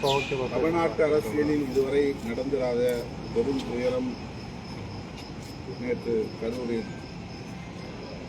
தமிழ்நாட்டு அரசியலில் இதுவரை நடந்திராத பெரும் துயரம் நேற்று கரூரில்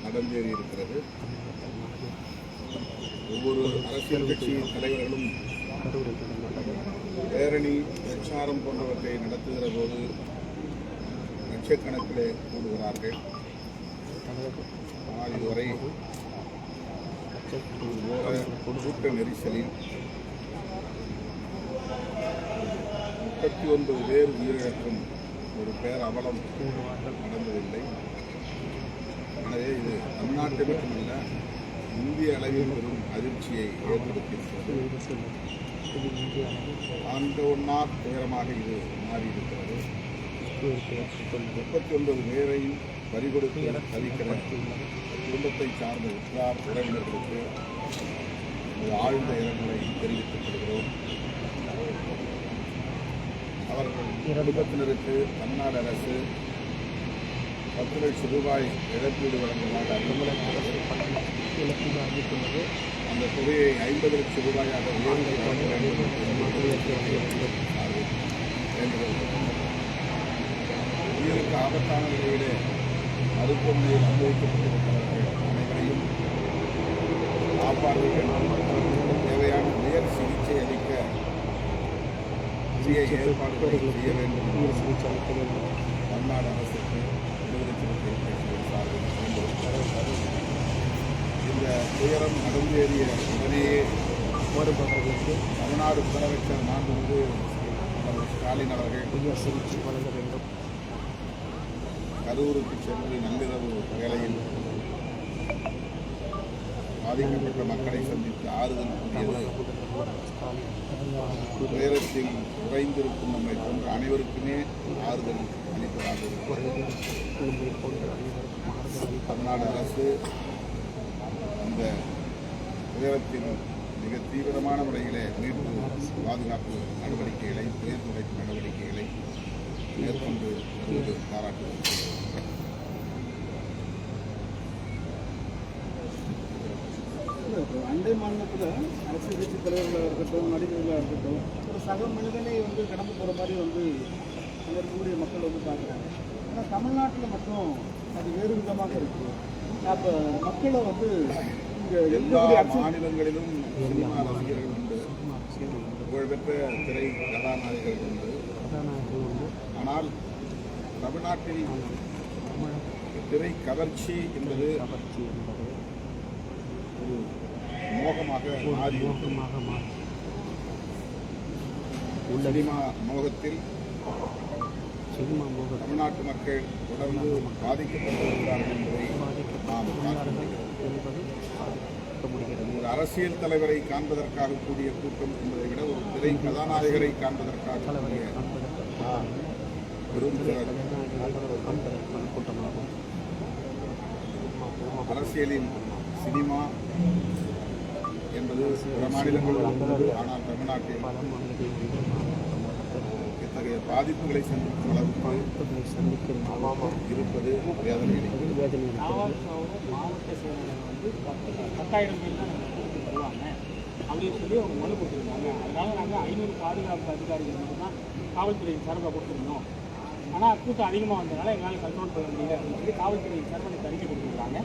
நடந்தேறி இருக்கிறது. ஒவ்வொரு அரசியல் கட்சியின் தலைவர்களும் பேரணி பிரச்சாரம் போன்றவற்றை நடத்துகிற போது லட்சக்கணக்கிலே கூடுகிறார்கள். ஆனால் இதுவரை கூட்ட நெரிசலில் 39 பேர் உயிரிழக்கும் ஒரு பேர் அவலம் நடந்ததில்லை. எனவே இது தமிழ்நாட்டை மட்டுமல்ல, இந்திய அளவில் பெரும் அதிர்ச்சியை ஏற்படுத்தியிருக்கிறது. ஆண்ட ஒன்றார் துயரமாக இது மாறியிருக்கிறது. 39 பேரையும் பறிகொடுத்து தவிக்கிற குடும்பத்தை சார்ந்த உற்றார் உறவினர்களுக்கு ஆழ்ந்த இரங்கலை தெரிவித்துக் கொள்கிறோம். அவர்கள் குடும்பத்தினருக்கு தமிழ்நாடு அரசு 10 லட்சம் ரூபாய் இழப்பீடு வழங்குவதாக அறிவித்துள்ளது. அந்த தொகையை 50 லட்சம் ரூபாயாக உயர்த்தி வழங்க வேண்டும் உயிருக்கு ஆபத்தான நிலையிலே மருத்துவமனையில் அனுபவிக்கப்பட்டிருக்கிறவர்கள் அனைவரையும் காப்பாற்ற தேவையான உயர் சிகிச்சை அளிக்க உரிய ஏற்பாடுகளை செய்ய வேண்டும் தமிழ்நாடு அரசுக்கு விடுதலை சிறுத்தை கட்சியின் சார்பில் இந்த துயரம் நடந்தேறிய உடனேயே தமிழ்நாடு முதலமைச்சர் மாண்புமிகு ஸ்டாலின் அவர்கள் சிகிச்சை வழங்க வேண்டும். கரூருக்கு சென்று நள்ளிரவு வேளையில் பாதிக்கப்பட்ட மக்களை சந்தித்து ஆறுதல் கூறியது துயரத்தில் குறைந்திருக்கும் நம்மை போன்ற அனைவருக்குமே ஆறுதல் அளிப்பதாக தமிழ்நாடு அரசு அந்த துயரத்தில் மிக தீவிரமான முறையிலே மீட்பு பாதுகாப்பு நடவடிக்கைகளை புயல் துடைப்பு நடவடிக்கைகளை மேற்கொண்டு பாராட்டுகிறோம். அண்டை மாநிலத்தில் அரசியல் கட்சி தலைவர்களாக இருக்கட்டும், நடிகர்களாக இருக்கட்டும், ஒரு சக மனிதனை கடந்து போகிற மாதிரி அங்கே இருக்கக்கூடிய மக்கள் பார்க்குறாங்க. ஆனால் தமிழ்நாட்டில் மட்டும் அது வேறு விதமாக இருக்குது. அப்போ மக்களை இங்கே எல்லா மாநிலங்களிலும் சினிமா ரசிகர்கள் உண்டு, புகழ்பெற்ற திரை கதாநாயகர்கள் உண்டு. ஆனால் தமிழ்நாட்டில் திரை கவர்ச்சி என்பது ஒரு மோகமாக மாறி சினிமா மோகத்தில் தமிழ்நாட்டு மக்கள் தொடர்ந்து பாதிக்கப்பட்டிருக்கிறார்கள் என்பதை நாம் ஒரு அரசியல் தலைவரை காண்பதற்காக கூடிய கூட்டம் என்பதை விட ஒரு திரை கதாநாயகரை காண்பதற்காக அரசியலில் சினிமா என்பது பிற மாநிலங்களில் உள்ளது. ஆனால் தமிழ்நாட்டில் இத்தகைய பாதிப்புகளை சந்திக்கும் அளவுக்கு இருப்பது வேதனை. மாவட்ட செயலாளர் 10,000 பேர் தான் வருவாங்க அப்படின்னு சொல்லி அவங்க மனு கொடுத்துருந்தாங்க. அதனால நாங்கள் 500 பாதுகாப்பு அதிகாரிகள் மட்டும்தான் காவல்துறையின் சார்பாக கொடுத்துருந்தோம். ஆனால் கூட்டம் அதிகமாக வந்ததுனால எங்களால் கண்ட்ரோல் பண்ண முடியல அப்படின்னு சொல்லி காவல்துறையின் சார்பாக அறிக்கை கொடுத்துருக்காங்க.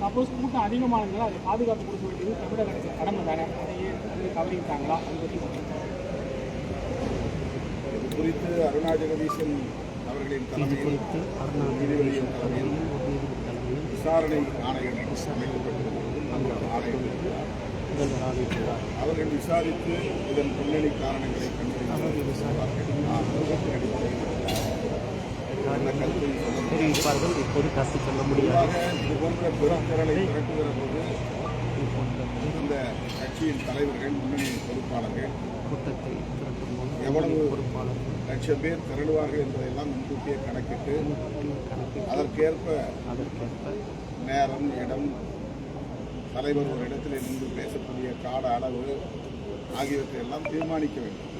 சப்போஸ் கூட்டம் அதிகமானதுனால அதை பாதுகாப்பு கொடுக்க வேண்டியது தமிழக அரசு கடமை தானே, அதையே கவனித்தாங்களா? அது பற்றி இது குறித்து அருணா ஜெகதீசன் அவர்களின் தலைமையில் நீதிபதியின் தலைமையில் விசாரணை ஆணையம் அமைக்கப்பட்டிருக்கிறது. அவர்கள் விசாரித்து இதன் பின்னணி காரணங்களை தெரிவிப்பார்கள். இப்போது கருத்து சொல்ல முடியாது. இது போன்ற பெருந்திரளை திரட்டுகிற போது இந்த கட்சியின் தலைவர்கள், முன்னணி பொறுப்பாளர்கள் கூட்டத்தை திரட்டும் போது எவ்வளவு லட்சம் பேர் திரளுவார்கள் என்பதையெல்லாம் முன்கூட்டியே கணக்கிட்டு அதற்கேற்ப நேரம், இடம், தலைவர் ஒரு இடத்தில் நின்று பேசக்கூடிய கால அளவு ஆகியவற்றை எல்லாம் தீர்மானிக்க வேண்டும்.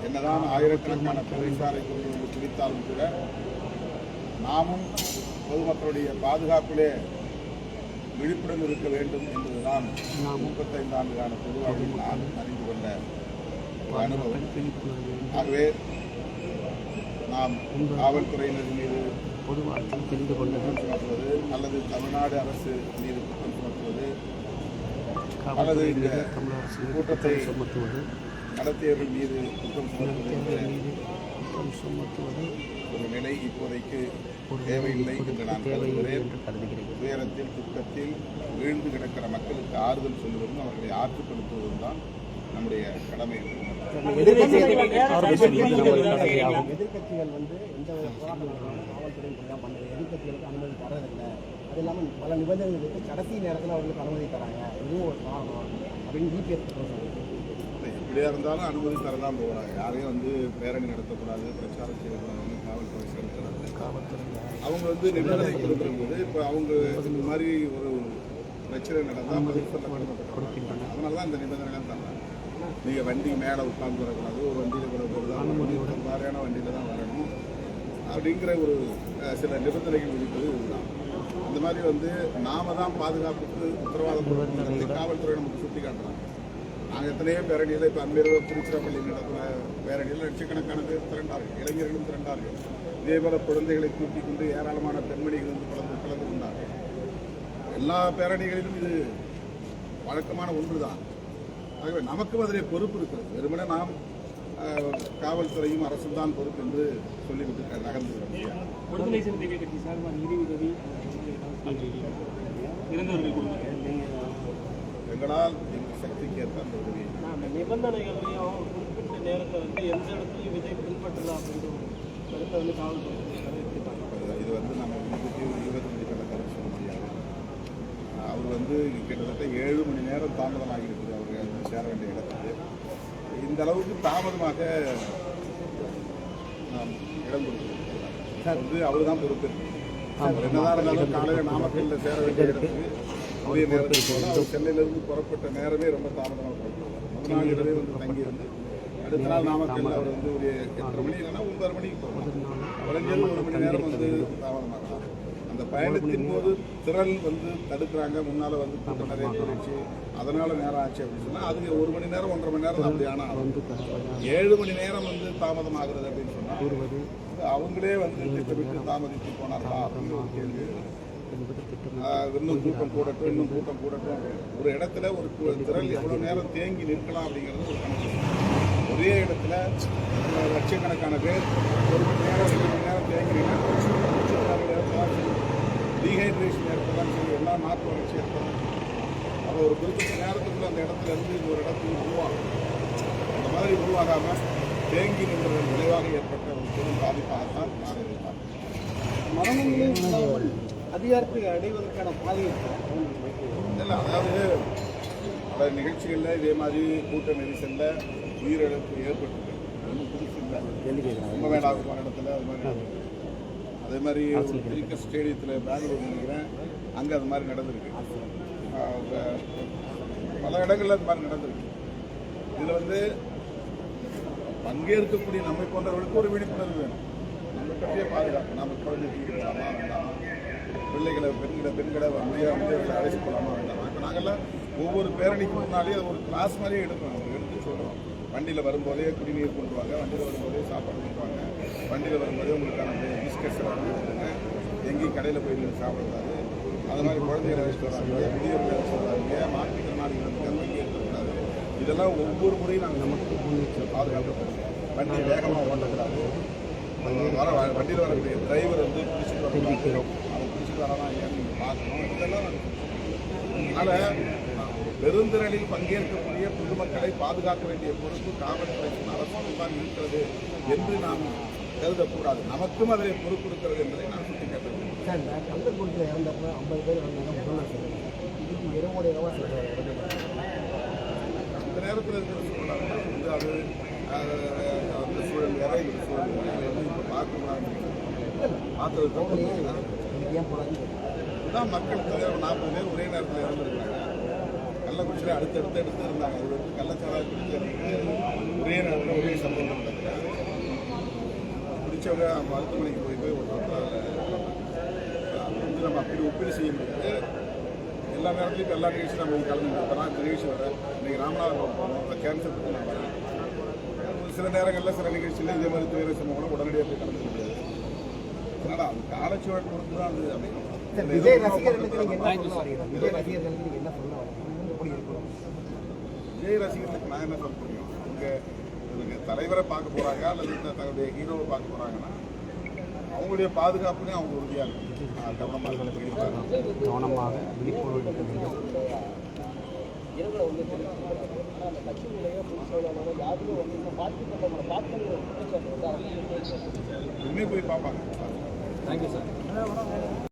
என்னதான் ஆயிரக்கணக்கான போலீசாரை கொண்டு வந்து பிடித்தாலும் கூட நாமும் பொதுமக்களுடைய பாதுகாப்பிலே விழிப்புடன் இருக்க வேண்டும் என்பதுதான் 35 ஆண்டுகால பொதுவாக நான் அறிந்து கொண்ட ஒரு அனுபவம். ஆகவே நாம் காவல்துறையினர் மீது பொது வாழ்க்கையில் தெரிந்து கொண்டது குற்றம் சுமத்துவது அல்லது தமிழ்நாடு அரசு மீது குற்றம் சுமத்துவது அல்லது இந்த தமிழ் அரசு கூட்டத்தை சுமத்துவது நடத்தியவர்கள் மீது குற்றம் சுமத்துவது என்ற குற்றம் சுமத்துவது ஒரு நிலை இப்போதைக்கு தேவையில்லை என்று நான் கருதுகிறேன். என்று கருதுகிறேன். துயரத்தில் துக்கத்தில் வீழ்ந்து கிடக்கிற மக்களுக்கு ஆறுதல் சொல்வதும் அவர்களை ஆற்றுப்படுத்துவதும் தான் நம்முடைய கடமை என்று எதிர்கட்சிகள் வந்து எந்த ஒரு போராட்டம் காவல்துறையும் பண்ணுறது, எதிர்கட்சிகளுக்கு அனுமதி தரதில்லை. அது இல்லாமல் பல நிபந்தனைகளுக்கு கடைசி நேரத்தில் அவர்களுக்கு அனுமதி தராங்க. இதுவும் ஒரு காரணம் அப்படின்னு டிபிஎஸ் எப்படியா இருந்தாலும் அனுமதி தரதான் போகிறாங்க. யாரையும் வந்து பேரணி நடத்தக்கூடாது, பிரச்சாரம் செய்யக்கூடாதுன்னு காவல்துறை சொல்லிக்கிறாங்க. அவங்க வந்து நிபந்தனை கொடுக்குற போது இப்போ அவங்க இந்த மாதிரி ஒரு பிரச்சனை நடந்தால் பதில் சொல்ல கொடுக்கின்றன. அதனால தான் இந்த நிபந்தனைலாம் தர்றாங்க. நீங்கள் வண்டி மேலே உட்கார்ந்து வரக்கூடாது, ஒரு வண்டியில் கூட போகிறதா மாதிரியான வண்டியில் தான் வரணும் அப்படிங்கிற ஒரு சில நிபந்தனைகள் விதிப்பது இதுதான். இந்த மாதிரி வந்து நாம தான் பாதுகாப்புக்கு உத்தரவாதம் கொடுக்கணும் காவல்துறை நமக்கு சுட்டி காட்டுறாங்க. நாங்கள் எத்தனையோ பேரணியில் இப்போ அன்மையில் திருச்சிராப்பள்ளி நடக்கிற பேரணியில் லட்சக்கணக்கான பேர் திரண்டார்கள், இளைஞர்களும் திரண்டார்கள். இதே போல குழந்தைகளை கூட்டிக் கொண்டு ஏராளமான பெண்மணிகள் வந்து கலந்து கொண்டார்கள். எல்லா பேரணிகளிலும் இது வழக்கமான ஒன்று தான். ஆகவே நமக்கும் அதிலே பொறுப்பு இருக்கிறது. வெறுமனே நாம் காவல்துறையும் அரசும் தான் பொறுப்பு என்று சொல்லிவிட்டு நகர்ந்து விட முடியாது. விடுதலை சிறுத்தைகள் கட்சி சார்பாக நிதி உதவி இறந்தவர்கள் குடும்பத்தில் எங்களால் எங்கள் சக்திக்கு ஏற்ப அந்த உதவியை அந்த நிபந்தனைகளையும் குறிப்பிட்ட நேரத்தை வந்து எந்த இடத்துலையும் விஜய் பின்பற்றலாம் அப்படின்ற ஒரு கருத்தை வந்து காவல்துறை இது வந்து நம்ம இருபத்தஞ்சு கணக்கு சொல்ல முடியாது. அவர் வந்து கிட்டத்தட்ட 7 மணி நேரம் தாமதமாகி இருக்குது. அவர் வந்து சேர வேண்டிய இடத்துக்கு இந்த அளவுக்கு தாமதமாக நாம் இடம் கொடுத்துருக்கோம். வந்து அவர் தான் பொறுப்பு. என்னதான் இருந்தாலும் காலையில் நாமக்கல்ல சேர வேண்டிய இடத்துக்கு உரிய நேரத்துக்கு போல அவர் சென்னையிலிருந்து புறப்பட்ட நேரமே ரொம்ப தாமதமாக புறப்படுவார். முதல் நாள் இரவே வந்து தங்கியிருந்து அடுத்த நாள் நாமக்கல்ல அவர் வந்து ஒரு 8:30 மணி இல்லைன்னா 9:30 மணிக்கு போவார். குறைஞ்சது 1 மணி நேரம் வந்து தாமதமாகலாம். அந்த பயணத்தின் போது திரள் வந்து தடுக்கிறாங்க, முன்னால் வந்து கூட்டம் நிறைய போயிடுச்சு, அதனால நேரம் ஆச்சு அப்படின்னு சொன்னால் அதுக்கு 1 மணி நேரம் 1.5 மணி நேரம் அப்படி. ஆனால் 7 மணி நேரம் வந்து தாமதம் ஆகுறது அப்படின்னு சொன்னால் அவங்களே வந்து திட்டமிட்டு தாமதித்து போனார்களா அப்படின்னு ஒரு கேள்வி. இன்னும் கூட்டம் கூடட்டும் ஒரு இடத்துல ஒரு திரள் எவ்வளோ நேரம் தேங்கி நிற்கலாம் அப்படிங்கிறது ஒரு கணக்கு. ஒரே இடத்துல லட்சக்கணக்கான பேர் 1 மணி நேரம் 2 மணி நேரம் தேங்கினீங்கன்னா டீஹைட்ரேஷன் ஏற்படலாம் சொல்லி எல்லாம் நாட்டு வளர்ச்சி ஏற்படலாம். அப்போ ஒரு குறிப்பிட்ட நேரத்துக்குள்ள அந்த இடத்துல இருந்து ஒரு இடத்துக்கு உருவாகும். அந்த மாதிரி உருவாகாமல் தேங்கி நின்றதன் விளைவாக ஏற்பட்ட ஒரு பெரும் பாதிப்பாகத்தான் நான் எதிர்பார்க்கிறேன். மரணங்களும் அதிகாரத்தை அடைவதற்கான பாதையை இல்லை, அதாவது பல நிகழ்ச்சிகளில் இதே மாதிரி கூட்ட நெரிசலில் உயிரிழப்பு ஏற்பட்டுருக்கு. ஒன்றும் புதுசு இல்லை. கும்பமேளாவுக்கு இடத்துல அது மாதிரி அதே மாதிரி ஒரு கிரிக்கெட் ஸ்டேடியத்தில் பெங்களூர் நினைக்கிறேன், அங்கே அது மாதிரி நடந்திருக்கு. பல இடங்களில் அது மாதிரி நடந்திருக்கு. இதில் வந்து பங்கேற்கக்கூடிய நம்மை போன்றவர்களுக்கு ஒரு விழிப்புணர்வு வேணும். நம்ம பற்றிய பாதுகாப்பு, நம்ம குழந்தை தூக்கிடலாமா வேண்டாமா, பிள்ளைகளை பெண்களை முதியவர்களை அழைச்சி போகலாமா வேண்டாமா. இப்போ நாங்கள்லாம் ஒவ்வொரு பேரணிக்கு முன்னாலே ஒரு கிளாஸ் மாதிரியே எடுக்கிறோம். எடுத்து சொல்கிறோம், வண்டியில் வரும்போதே குடிநீர் கொண்டு வாங்க, வண்டியில் வரும்போதே சாப்பாடு கொண்டு வாங்க, வண்டியில் வரும்போதே உங்களுக்கான பிஸ்கட்ஸ் கொடுங்க, எங்கேயும் கடையில் போய் சாப்பிடக்கூடாது, அது மாதிரி குழந்தைகளை வச்சுட்டு வராங்க, முதியவர்களை வச்சுட்டு வராங்க, மாற்றுத்திறனாளிகள் வந்து பங்கேற்கக்கூடாது. இதெல்லாம் ஒவ்வொரு முறையும் நாங்கள் நமக்கு பாதுகாக்கப்படுவோம். வண்டி வேகமாக ஓட்டக்கூடாது, வண்டியில் வரக்கூடிய டிரைவர் வந்து பிடிச்சிட்டு வரணும், அவன் பிடிச்சிட்டு வரானா இல்லையான்னு நீங்கள் பார்க்கணும். இதெல்லாம் அதனால் பெருந்திரளில் பங்கேற்கக்கூடிய பொதுமக்களை பாதுகாக்க வேண்டிய பொறுப்பு காவல்துறைக்கும் அரசுக்கும் தான் இருக்கிறது என்று நாம் கருதக்கூடாது. நமக்கும் அதில் பொறுப்பு இருக்கிறது என்பதை நான் சுட்டிக்காட்டுகிறேன். சார், இந்த கந்தர்குடியில் இறந்தப்போ 50 பேர் வந்தாங்க. இதுக்கு இரவோடைய அந்த நேரத்தில் இருக்கிற சூழல் வந்து அது அந்த சூழல் வேற, இந்த சூழல் வந்து இப்போ பார்க்கக்கூடாது. பார்த்தது ஏன் போடாது இதுதான் மக்கள் தலைவர் 40 பேர் ஒரே நேரத்தில் இறந்துருக்காங்க. கள்ளக்குறிச்சியில் அடுத்தடுத்து இருந்தாங்க. அது வந்து கள்ளச்சாராய குடிக்கிறதுக்கு ஒரே நேரத்தில் ஒரே சம்பவம் நடக்குது. பிடிச்சவங்க மருத்துவமனைக்கு போய் ஒரு வந்து நம்ம அப்படி ஒப்பீடு செய்ய முடியாது. எல்லா நேரத்துலையும் இப்போ எல்லா நிகழ்ச்சியும் நம்ம கலந்து இப்போ நான் நிகழ்ச்சி வரேன். இன்றைக்கி ராமநாதபுரம் போகணும், கேன்சர் பற்றி நான் வரேன். சில நேரங்களில் சில நிகழ்ச்சியில் இதே மாதிரி துயர சம்பவங்களும் உடனடியாக போய் கலந்துக்க முடியாது. அதனால் அது காலச்சுவடு பொறுத்து தான் அது அமையும். சார், விஜய் ரசிகர்களுக்கு நீங்க என்ன சொல்ல வரீங்க? விஜய் ரசிகர்களுக்கு நீங்க என்ன சொல்ல வரீங்க? எப்படி இருக்கணும்? விஜய் ரசிகர்களுக்கு நான் என்ன சொல்ல முடியும்? இவங்க தலைவரை பார்க்க போகிறாங்க அல்லது தன்னுடைய ஹீரோவை பார்க்க போகிறாங்கன்னா அவங்களுடைய பாதுகாப்புன்னு அவங்க உறுதியாக இருக்கும். கவனமாக விழிப்புணர்வு எடுக்க வேண்டும். இனிமே போய் பார்ப்பாங்க. Thank you sir.